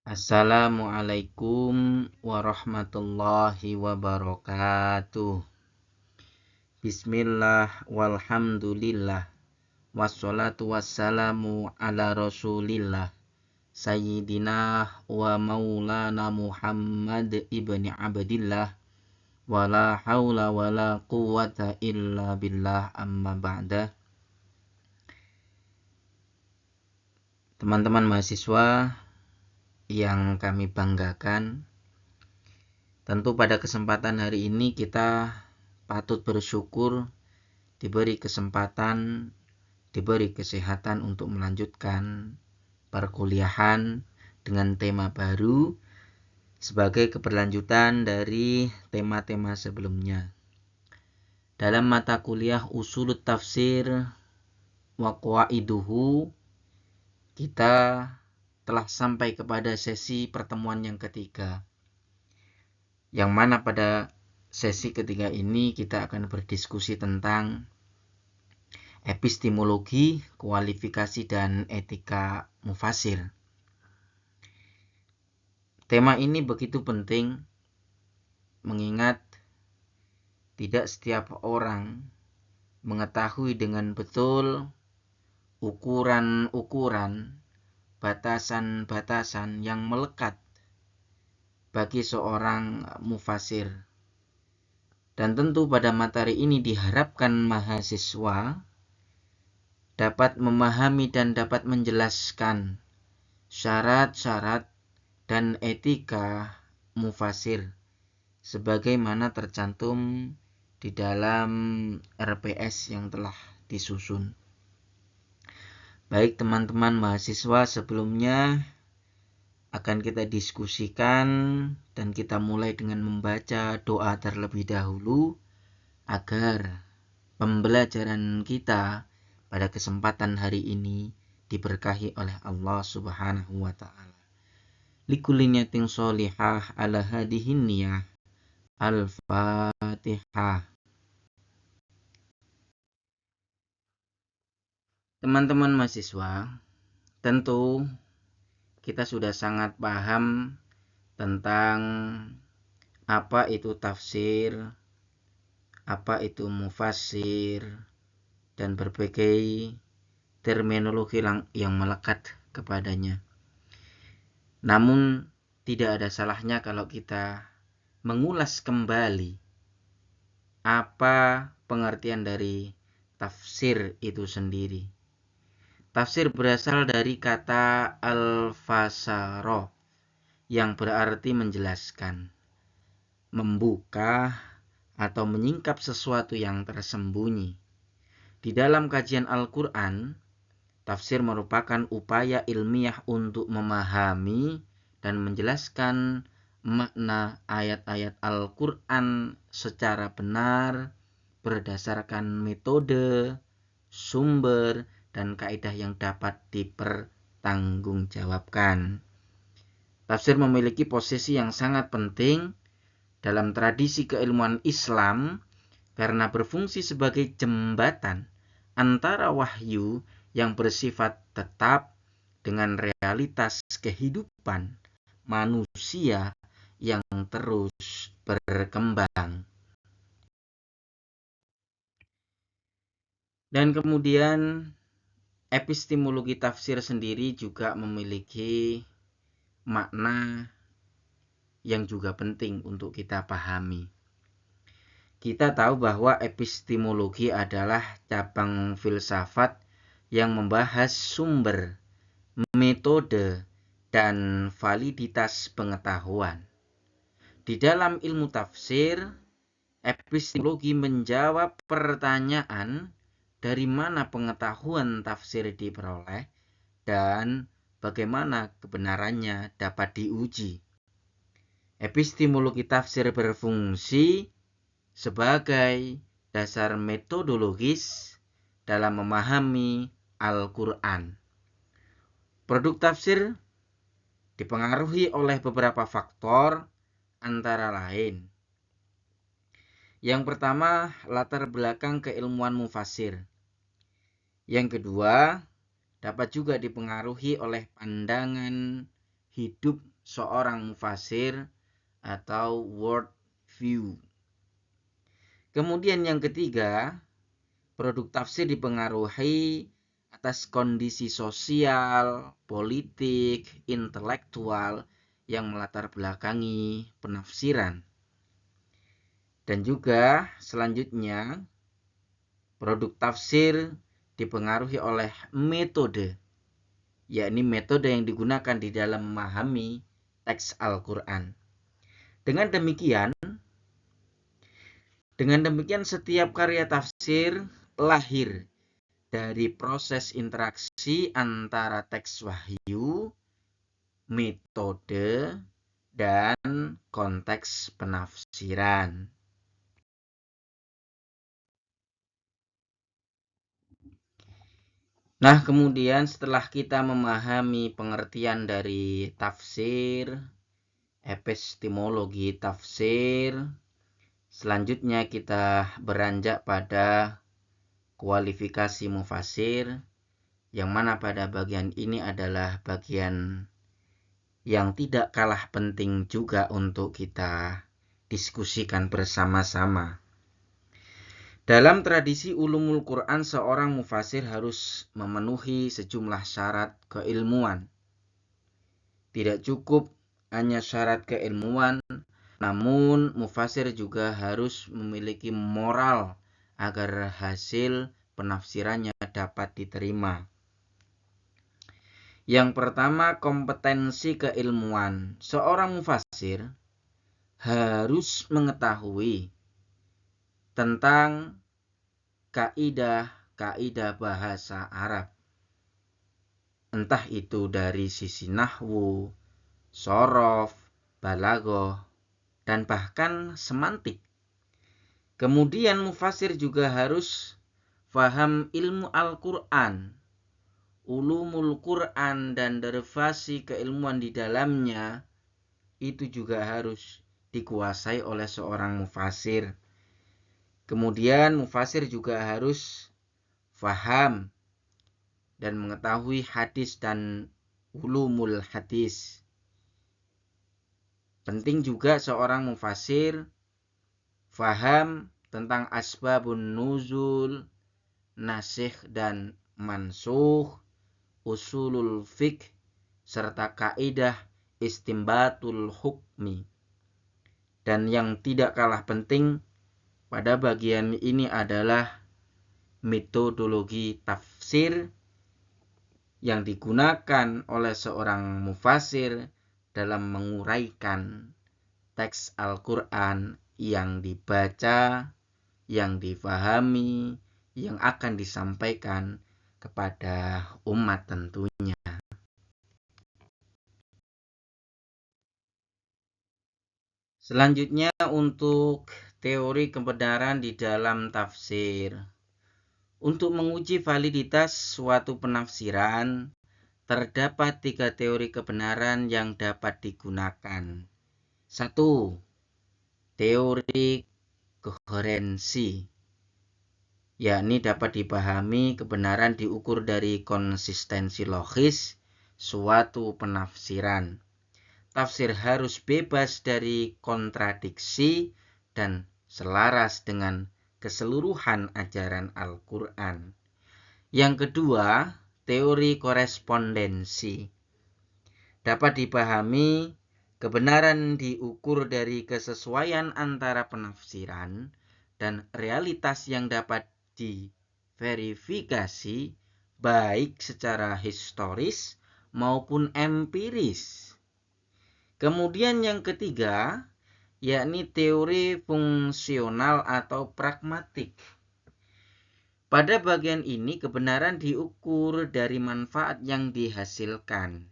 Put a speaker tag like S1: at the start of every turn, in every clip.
S1: Assalamualaikum warahmatullahi wabarakatuh. Bismillah walhamdulillah wassalatu wassalamu ala rasulillah Sayyidina wa maulana Muhammad ibni Abdillah wala hawla wala quwwata illa billah amma ba'da. Teman-teman mahasiswa yang kami banggakan, tentu pada kesempatan hari ini kita patut bersyukur diberi kesempatan, diberi kesehatan untuk melanjutkan perkuliahan dengan tema baru sebagai keberlanjutan dari tema-tema sebelumnya. Dalam mata kuliah Usulut Tafsir wa Qawaiduhu, kita telah sampai kepada sesi pertemuan yang ketiga, yang mana pada sesi ketiga ini kita akan berdiskusi tentang epistemologi, kualifikasi, dan etika mufasir. Tema ini begitu penting mengingat tidak setiap orang mengetahui dengan betul ukuran-ukuran, batasan-batasan yang melekat bagi seorang mufasir. Dan tentu pada materi ini diharapkan mahasiswa dapat memahami dan dapat menjelaskan syarat-syarat dan etika mufasir sebagaimana tercantum di dalam RPS yang telah disusun. Baik teman-teman mahasiswa, sebelumnya akan kita diskusikan dan kita mulai dengan membaca doa terlebih dahulu agar pembelajaran kita pada kesempatan hari ini diberkahi oleh Allah Subhanahu wa ta'ala. Likulli niyatin sholihah ala hadihin niyah. Al-Fatihah. Teman-teman mahasiswa, tentu kita sudah sangat paham tentang apa itu tafsir, apa itu mufassir, dan berbagai terminologi yang melekat kepadanya. Namun tidak ada salahnya kalau kita mengulas kembali apa pengertian dari tafsir itu sendiri. Tafsir berasal dari kata al-fasara yang berarti menjelaskan, membuka, atau menyingkap sesuatu yang tersembunyi. Di dalam kajian Al-Quran, tafsir merupakan upaya ilmiah untuk memahami dan menjelaskan makna ayat-ayat Al-Quran secara benar berdasarkan metode, sumber, dan kaidah yang dapat dipertanggungjawabkan. Tafsir memiliki posisi yang sangat penting dalam tradisi keilmuan Islam karena berfungsi sebagai jembatan antara wahyu yang bersifat tetap dengan realitas kehidupan manusia yang terus berkembang. Dan kemudian epistemologi tafsir sendiri juga memiliki makna yang juga penting untuk kita pahami. Kita tahu bahwa epistemologi adalah cabang filsafat yang membahas sumber, metode, dan validitas pengetahuan. Di dalam ilmu tafsir, epistemologi menjawab pertanyaan dari mana pengetahuan tafsir diperoleh dan bagaimana kebenarannya dapat diuji. Epistemologi tafsir berfungsi sebagai dasar metodologis dalam memahami Al-Quran. Produk tafsir dipengaruhi oleh beberapa faktor, antara lain. Yang pertama, latar belakang keilmuan mufasir. Yang kedua, dapat juga dipengaruhi oleh pandangan hidup seorang mufasir atau world view. Kemudian yang ketiga, produk tafsir dipengaruhi atas kondisi sosial, politik, intelektual yang melatar belakangi penafsiran. Dan juga selanjutnya, produk tafsir dipengaruhi oleh metode, yakni metode yang digunakan di dalam memahami teks Al-Quran. Dengan demikian setiap karya tafsir lahir dari proses interaksi antara teks wahyu, metode, dan konteks penafsiran. Nah, kemudian setelah kita memahami pengertian dari tafsir, epistemologi tafsir, selanjutnya kita beranjak pada kualifikasi mufasir, yang mana pada bagian ini adalah bagian yang tidak kalah penting juga untuk kita diskusikan bersama-sama. Dalam tradisi ulumul Quran, seorang mufasir harus memenuhi sejumlah syarat keilmuan. Tidak cukup hanya syarat keilmuan, namun mufasir juga harus memiliki moral agar hasil penafsirannya dapat diterima. Yang pertama, kompetensi keilmuan. Seorang mufasir harus mengetahui tentang kaidah bahasa Arab. Entah itu dari sisi nahwu, shorof, balaghah, dan bahkan semantik. Kemudian mufasir juga harus paham ilmu Al-Quran, ulumul Quran, dan derivasi keilmuan di dalamnya. Itu juga harus dikuasai oleh seorang mufasir. Kemudian mufasir juga harus faham dan mengetahui hadis dan ulumul hadis. Penting juga seorang mufasir faham tentang asbabun nuzul, nasikh dan mansukh, usulul fiqh, serta kaidah istimbatul hukmi. Dan yang tidak kalah penting pada bagian ini adalah metodologi tafsir yang digunakan oleh seorang mufasir dalam menguraikan teks Al-Quran yang dibaca, yang difahami, yang akan disampaikan kepada umat tentunya. Selanjutnya untuk teori kebenaran di dalam tafsir. Untuk menguji validitas suatu penafsiran, terdapat 3 teori kebenaran yang dapat digunakan. 1. Teori koherensi, yakni dapat dipahami kebenaran diukur dari konsistensi logis suatu penafsiran. Tafsir harus bebas dari kontradiksi dan selaras dengan keseluruhan ajaran Al-Quran. Yang kedua, teori korespondensi. Dapat dipahami kebenaran diukur dari kesesuaian antara penafsiran dan realitas yang dapat diverifikasi baik secara historis maupun empiris. Kemudian yang ketiga, yakni teori fungsional atau pragmatik. Pada bagian ini kebenaran diukur dari manfaat yang dihasilkan.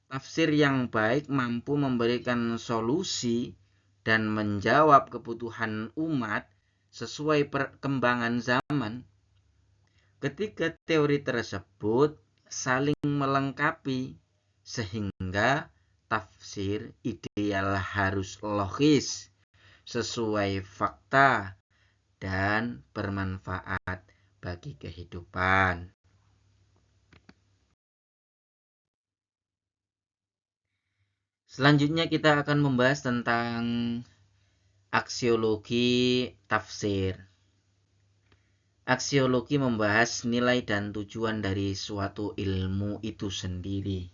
S1: Tafsir yang baik mampu memberikan solusi dan menjawab kebutuhan umat sesuai perkembangan zaman. Ketiga teori tersebut saling melengkapi sehingga tafsir ideal harus logis, sesuai fakta, dan bermanfaat bagi kehidupan. Selanjutnya kita akan membahas tentang aksiologi tafsir. Aksiologi membahas nilai dan tujuan dari suatu ilmu itu sendiri.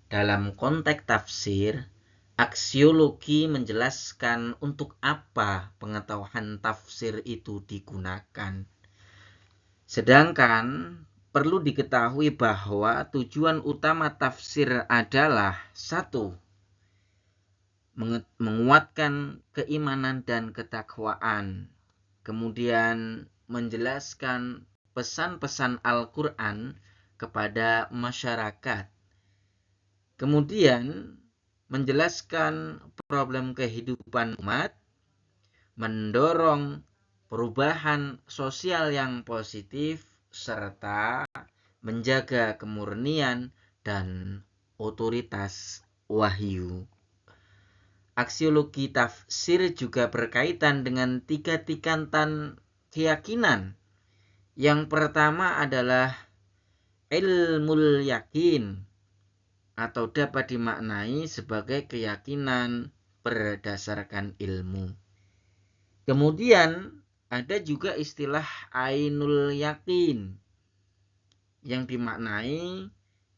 S1: Dalam konteks tafsir, aksiologi menjelaskan untuk apa pengetahuan tafsir itu digunakan. Sedangkan perlu diketahui bahwa tujuan utama tafsir adalah 1. Menguatkan keimanan dan ketakwaan. Kemudian menjelaskan pesan-pesan Al-Quran kepada masyarakat. Kemudian menjelaskan problem kehidupan umat, mendorong perubahan sosial yang positif, serta menjaga kemurnian dan otoritas wahyu. Aksiologi tafsir juga berkaitan dengan 3 tingkatan keyakinan. Yang pertama adalah ilmul yakin, atau dapat dimaknai sebagai keyakinan berdasarkan ilmu. Kemudian ada juga istilah ainul yakin, yang dimaknai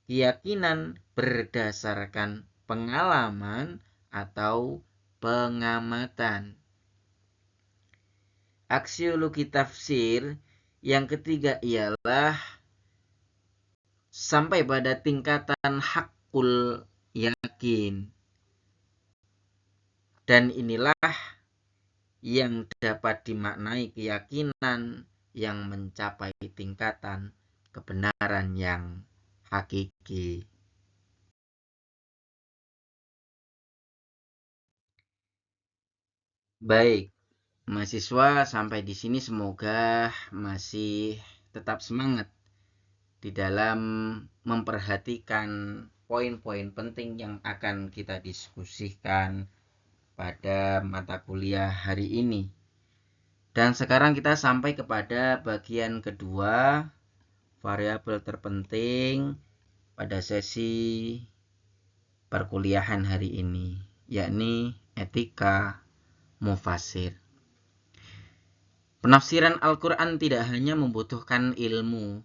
S1: keyakinan berdasarkan pengalaman atau pengamatan. Aksiologi tafsir yang ketiga ialah sampai pada tingkatan hakul yakin. Dan inilah yang dapat dimaknai keyakinan yang mencapai tingkatan kebenaran yang hakiki. Baik, mahasiswa sampai di sini semoga masih tetap semangat di dalam memperhatikan poin-poin penting yang akan kita diskusikan pada mata kuliah hari ini. Dan sekarang kita sampai kepada bagian kedua, variabel terpenting pada sesi perkuliahan hari ini, yakni etika mufasir. Penafsiran Al-Quran tidak hanya membutuhkan ilmu,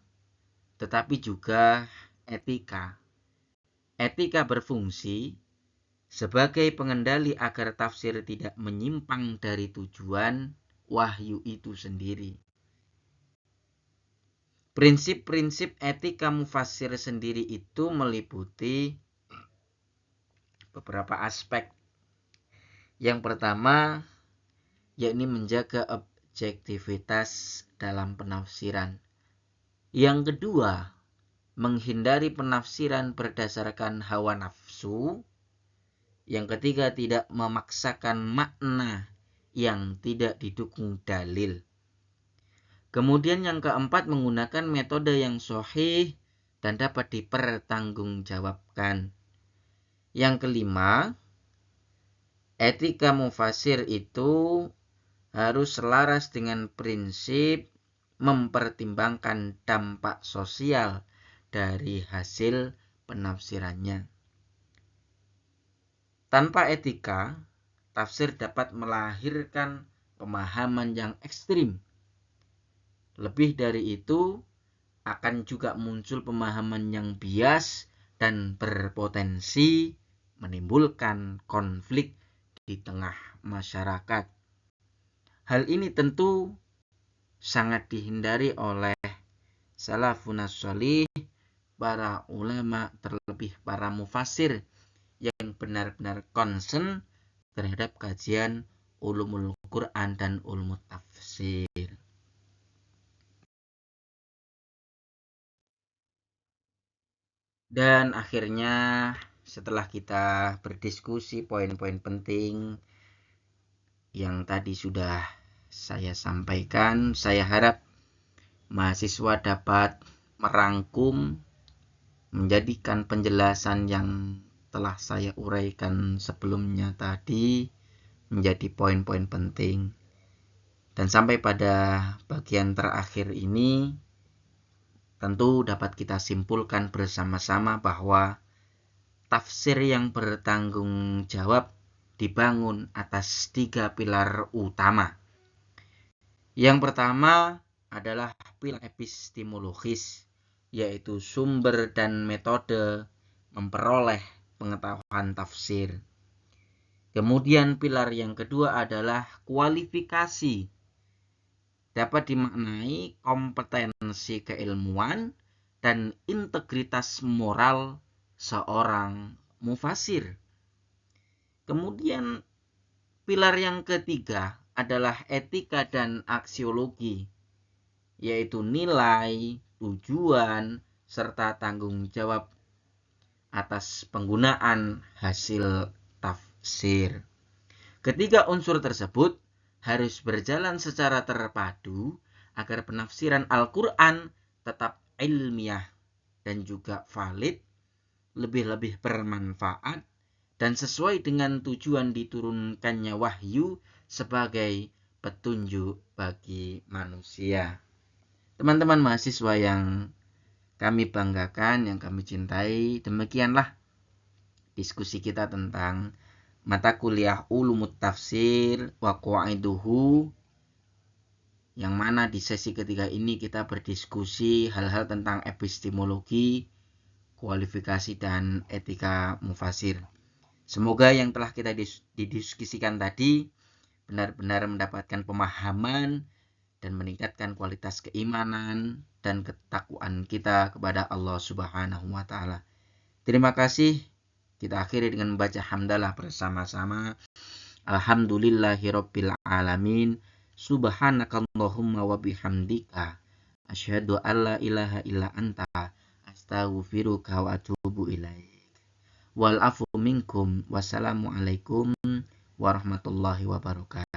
S1: tetapi juga etika. Etika berfungsi sebagai pengendali agar tafsir tidak menyimpang dari tujuan wahyu itu sendiri. Prinsip-prinsip etika mufasir sendiri itu meliputi beberapa aspek. Yang pertama, yakni menjaga objektivitas dalam penafsiran. Yang kedua, menghindari penafsiran berdasarkan hawa nafsu. Yang ketiga, tidak memaksakan makna yang tidak didukung dalil. Kemudian yang keempat, menggunakan metode yang sahih dan dapat dipertanggungjawabkan. Yang kelima, etika mufasir itu harus selaras dengan prinsip mempertimbangkan dampak sosial dari hasil penafsirannya. Tanpa etika, tafsir dapat melahirkan pemahaman yang ekstrim. Lebih dari itu, akan juga muncul pemahaman yang bias dan berpotensi menimbulkan konflik di tengah masyarakat. Hal ini tentu sangat dihindari oleh salafun sholih, para ulama, terlebih para mufasir yang benar-benar concern terhadap kajian ulumul Quran dan ulumul tafsir. Dan akhirnya setelah kita berdiskusi poin-poin penting yang tadi sudah saya sampaikan, saya harap mahasiswa dapat merangkum, menjadikan penjelasan yang telah saya uraikan sebelumnya tadi menjadi poin-poin penting. Dan sampai pada bagian terakhir ini, tentu dapat kita simpulkan bersama-sama bahwa tafsir yang bertanggung jawab dibangun atas 3 pilar utama. Yang pertama adalah pilar epistemologis, yaitu sumber dan metode memperoleh pengetahuan tafsir. Kemudian pilar yang kedua adalah kualifikasi. Dapat dimaknai kompetensi keilmuan dan integritas moral seorang mufasir. Kemudian pilar yang ketiga adalah etika dan aksiologi, yaitu nilai, tujuan, serta tanggung jawab atas penggunaan hasil tafsir. Ketiga unsur tersebut harus berjalan secara terpadu agar penafsiran Al-Quran tetap ilmiah dan juga valid, lebih-lebih bermanfaat, dan sesuai dengan tujuan diturunkannya wahyu sebagai petunjuk bagi manusia. Teman-teman mahasiswa yang kami banggakan, yang kami cintai, demikianlah diskusi kita tentang mata kuliah Ulumut Tafsir wa Qawaiduhu, yang mana di sesi ketiga ini kita berdiskusi hal-hal tentang epistemologi, kualifikasi, dan etika mufasir. Semoga yang telah kita didiskusikan tadi benar-benar mendapatkan pemahaman dan meningkatkan kualitas keimanan dan ketakwaan kita kepada Allah Subhanahu wa Ta'ala. Terima kasih. Kita akhiri dengan membaca hamdalah bersama-sama. Alhamdulillahirabbil alamin. Subhanakallahumma wa bihamdika asyhadu an la ilaha illa anta astaghfiruka wa atubu ilaik. Wal afu minkum. Wassalamualaikum warahmatullahi wabarakatuh.